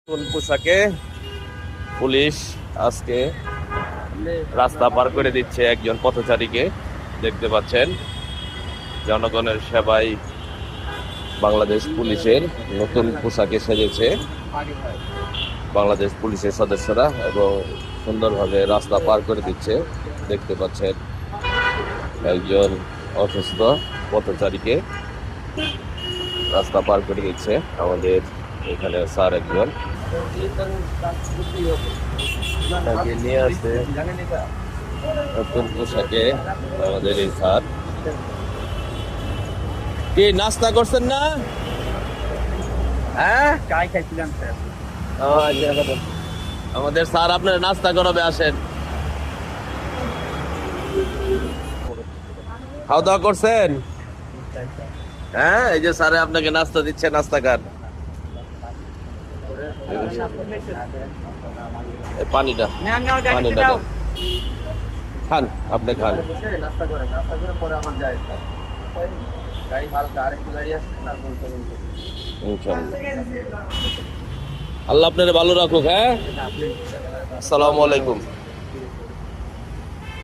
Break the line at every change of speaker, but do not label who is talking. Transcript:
কোন পোশাকে পুলিশ আজকে রাস্তা পার করে দিচ্ছে একজন পথচারীকে। দেখতে পাচ্ছেন জনগণের সেবায় বাংলাদেশ পুলিশের নতুন পোশাকে সেজেছে বাংলাদেশ পুলিশের সদস্যরা এবং সুন্দরভাবে রাস্তা পার করে দিচ্ছে। দেখতে পাচ্ছেন একজন অসুস্থ পথচারীকে রাস্তা পার করে দিচ্ছে আমাদের এখানে স্যার একজন নিয়ে আসছে নতুন পোশাকে আমাদের এই স্যার। কি নাস্তা করছেন না? হ্যাঁ,
খাইছিলাম স্যার।
আমাদের স্যার আপনার নাস্তা করাবে, আসেন। খাওয়া দাওয়া করছেন? হ্যাঁ, এই যে স্যারে আপনাকে নাস্তা দিচ্ছে, নাস্তা খান। পানিটা খান, আপনি খান। আল্লাহ আপনার ভালো রাখুক। হ্যাঁ, আসসালামু আলাইকুম।